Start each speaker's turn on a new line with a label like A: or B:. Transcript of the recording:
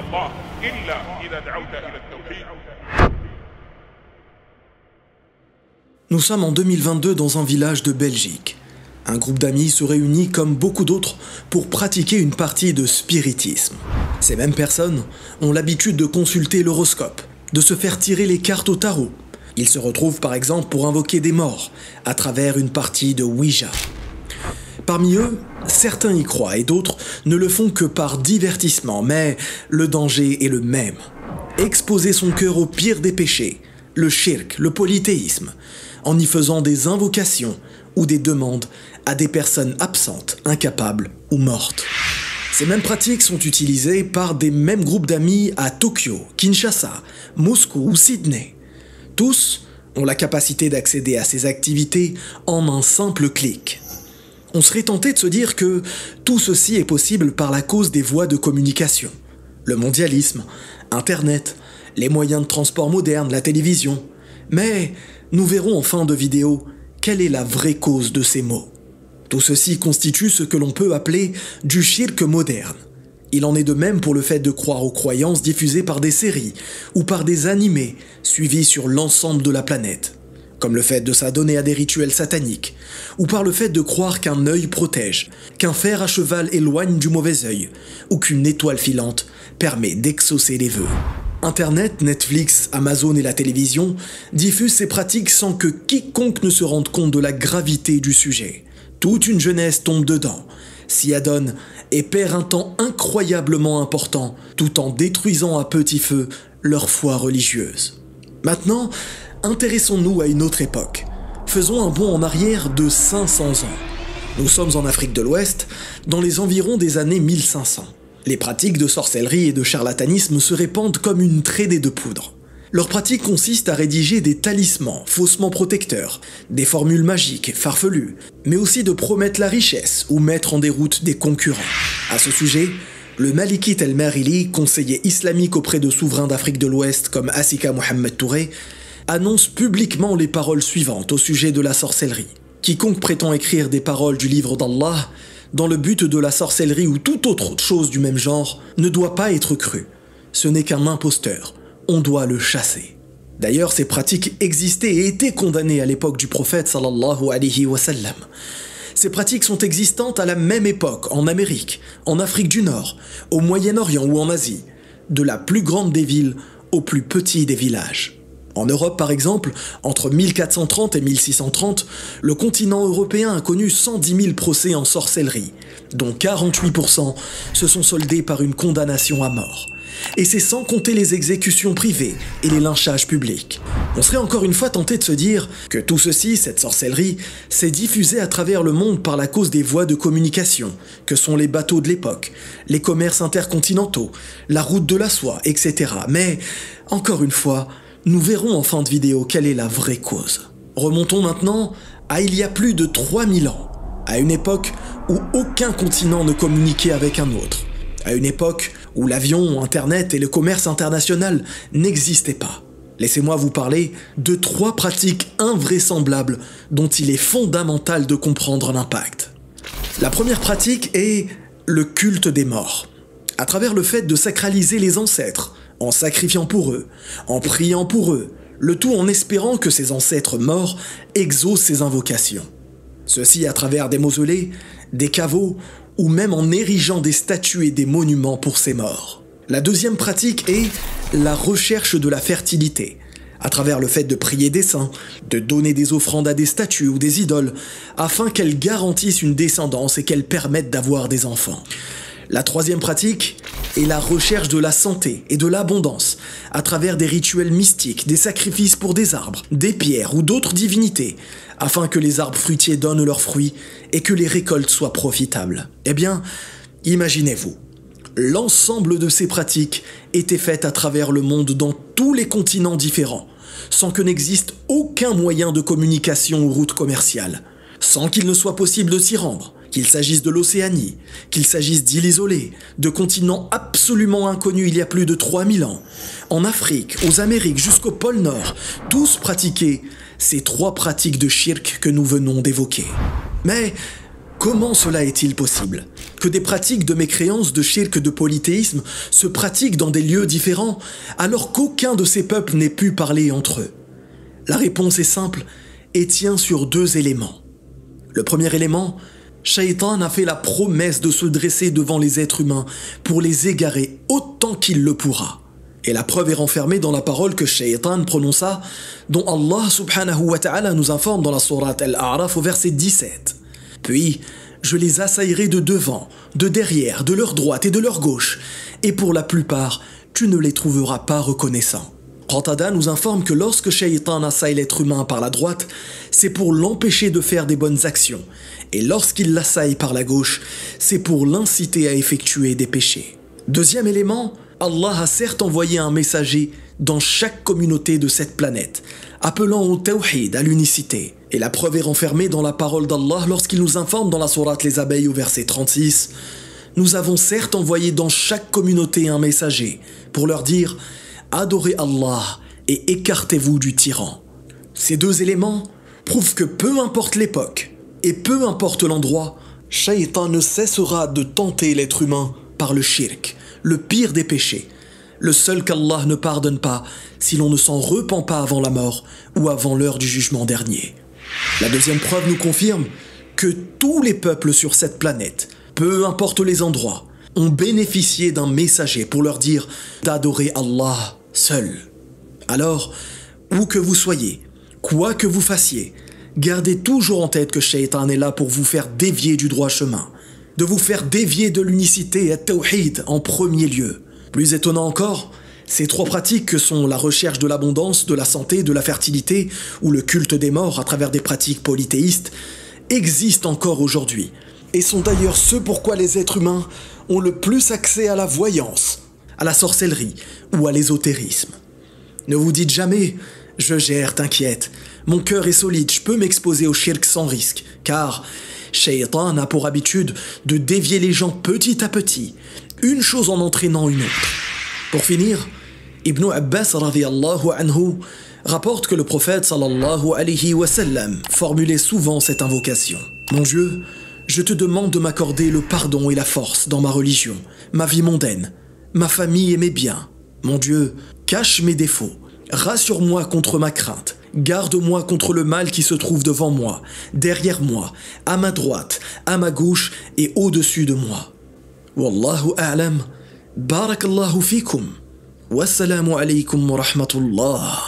A: الله إلا إذا دعوت إلى التوحيد.
B: Nous sommes en 2022 dans un village de Belgique. Un groupe d'amis se réunit comme beaucoup d'autres pour pratiquer une partie de spiritisme. Ces mêmes personnes ont l'habitude de consulter l'horoscope, de se faire tirer les cartes au tarot. Ils se retrouvent par exemple pour invoquer des morts à travers une partie de Ouija. Parmi eux, certains y croient et d'autres ne le font que par divertissement, mais le danger est le même. Exposer son cœur au pire des péchés, le shirk, le polythéisme, en y faisant des invocations ou des demandes à des personnes absentes, incapables ou mortes. Ces mêmes pratiques sont utilisées par des mêmes groupes d'amis à Tokyo, Kinshasa, Moscou ou Sydney. Tous ont la capacité d'accéder à ces activités en un simple clic. On serait tenté de se dire que tout ceci est possible par la cause des voies de communication. Le mondialisme, Internet, les moyens de transport modernes, la télévision. Mais nous verrons en fin de vidéo quelle est la vraie cause de ces maux. Tout ceci constitue ce que l'on peut appeler du shirk moderne. Il en est de même pour le fait de croire aux croyances diffusées par des séries ou par des animés suivis sur l'ensemble de la planète, comme le fait de s'adonner à des rituels sataniques, ou par le fait de croire qu'un œil protège, qu'un fer à cheval éloigne du mauvais œil, ou qu'une étoile filante permet d'exaucer les vœux. Internet, Netflix, Amazon et la télévision diffusent ces pratiques sans que quiconque ne se rende compte de la gravité du sujet. Toute une jeunesse tombe dedans, s'y adonne et perd un temps incroyablement important, tout en détruisant à petit feu leur foi religieuse. Maintenant, intéressons-nous à une autre époque. Faisons un bond en arrière de 500 ans. Nous sommes en Afrique de l'Ouest, dans les environs des années 1500. Les pratiques de sorcellerie et de charlatanisme se répandent comme une traînée de poudre. Leur pratique consiste à rédiger des talismans faussement protecteurs, des formules magiques farfelues, mais aussi de promettre la richesse ou mettre en déroute des concurrents. À ce sujet, le Maliki El Merili, conseiller islamique auprès de souverains d'Afrique de l'Ouest comme Assika Mohamed Touré, annonce publiquement les paroles suivantes au sujet de la sorcellerie. Quiconque prétend écrire des paroles du livre d'Allah dans le but de la sorcellerie ou toute autre chose du même genre ne doit pas être cru. Ce n'est qu'un imposteur. On doit le chasser. D'ailleurs, ces pratiques existaient et étaient condamnées à l'époque du prophète sallallahu alayhi wa sallam. Ces pratiques sont existantes à la même époque en Amérique, en Afrique du Nord, au Moyen-Orient ou en Asie, de la plus grande des villes au plus petit des villages. En Europe, par exemple, entre 1430 et 1630, le continent européen a connu 110 000 procès en sorcellerie, dont 48% se sont soldés par une condamnation à mort. Et c'est sans compter les exécutions privées et les lynchages publics. On serait encore une fois tenté de se dire que tout ceci, cette sorcellerie, s'est diffusé à travers le monde par la cause des voies de communication, que sont les bateaux de l'époque, les commerces intercontinentaux, la route de la soie, etc. Mais, encore une fois, nous verrons en fin de vidéo quelle est la vraie cause. Remontons maintenant à il y a plus de 3000 ans, à une époque où aucun continent ne communiquait avec un autre, à une époque où l'avion, Internet et le commerce international n'existaient pas. Laissez-moi vous parler de 3 pratiques invraisemblables dont il est fondamental de comprendre l'impact. La première pratique est le culte des morts. À travers le fait de sacraliser les ancêtres, en sacrifiant pour eux, en priant pour eux, le tout en espérant que ces ancêtres morts exaucent ces invocations. Ceci à travers des mausolées, des caveaux, ou même en érigeant des statues et des monuments pour ces morts. La deuxième pratique est la recherche de la fertilité, à travers le fait de prier des saints, de donner des offrandes à des statues ou des idoles, afin qu'elles garantissent une descendance et qu'elles permettent d'avoir des enfants. La troisième pratique est la recherche de la santé et de l'abondance, à travers des rituels mystiques, des sacrifices pour des arbres, des pierres ou d'autres divinités, afin que les arbres fruitiers donnent leurs fruits et que les récoltes soient profitables. Eh bien, imaginez-vous, l'ensemble de ces pratiques étaient faites à travers le monde dans tous les continents différents, sans que n'existe aucun moyen de communication ou route commerciale, sans qu'il ne soit possible de s'y rendre, qu'il s'agisse de l'Océanie, qu'il s'agisse d'îles isolées, de continents absolument inconnus il y a plus de 3000 ans, en Afrique, aux Amériques, jusqu'au pôle Nord, tous pratiquaient ces 3 pratiques de shirk que nous venons d'évoquer. Mais comment cela est-il possible? que des pratiques de mécréance, de shirk, de polythéisme se pratiquent dans des lieux différents, alors qu'aucun de ces peuples n'ait pu parler entre eux? La réponse est simple et tient sur deux éléments. Le premier élément, Shaitan a fait la promesse de se dresser devant les êtres humains pour les égarer autant qu'il le pourra. Et la preuve est renfermée dans la parole que Shaitan prononça, dont Allah subhanahu wa ta'ala nous informe dans la sourate Al-A'raf au verset 17. Puis, je les assaillerai de devant, de derrière, de leur droite et de leur gauche, et pour la plupart, tu ne les trouveras pas reconnaissants. Qatada nous informe que lorsque Shaitan assaille l'être humain par la droite, c'est pour l'empêcher de faire des bonnes actions, et lorsqu'il l'assaille par la gauche, c'est pour l'inciter à effectuer des péchés. Deuxième élément, Allah a certes envoyé un messager dans chaque communauté de cette planète, appelant au tawhid, à l'unicité. Et la preuve est renfermée dans la parole d'Allah lorsqu'il nous informe dans la sourate Les Abeilles au verset 36. Nous avons certes envoyé dans chaque communauté un messager pour leur dire « Adorez Allah et écartez-vous du tyran ». Ces deux éléments prouvent que peu importe l'époque et peu importe l'endroit, Shaitan ne cessera de tenter l'être humain par le shirk, le pire des péchés, le seul qu'Allah ne pardonne pas si l'on ne s'en repent pas avant la mort ou avant l'heure du jugement dernier. La deuxième preuve nous confirme que tous les peuples sur cette planète, peu importe les endroits, ont bénéficié d'un messager pour leur dire d'adorer Allah seul. Alors, où que vous soyez, quoi que vous fassiez, gardez toujours en tête que Shaitan est là pour vous faire dévier du droit chemin, de vous faire dévier de l'unicité et tawhid en premier lieu. Plus étonnant encore, ces trois pratiques que sont la recherche de l'abondance, de la santé, de la fertilité ou le culte des morts à travers des pratiques polythéistes existent encore aujourd'hui et sont d'ailleurs ce pourquoi les êtres humains ont le plus accès à la voyance, à la sorcellerie ou à l'ésotérisme. Ne vous dites jamais « je gère, t'inquiète, mon cœur est solide, je peux m'exposer au shirk sans risque » car Shaitan a pour habitude de dévier les gens petit à petit, une chose en entraînant une autre. Pour finir, Ibn Abbas radiyallahu anhu rapporte que le prophète sallallahu alayhi wa sallam formulait souvent cette invocation. « Mon Dieu, je te demande de m'accorder le pardon et la force dans ma religion, ma vie mondaine, ma famille et mes biens. Mon Dieu, cache mes défauts, rassure-moi contre ma crainte, garde-moi contre le mal qui se trouve devant moi, derrière moi, à ma droite, à ma gauche et au-dessus de moi. Wallahu a'lam, barakallahu fikum, wassalamu alaykum wa rahmatullah. »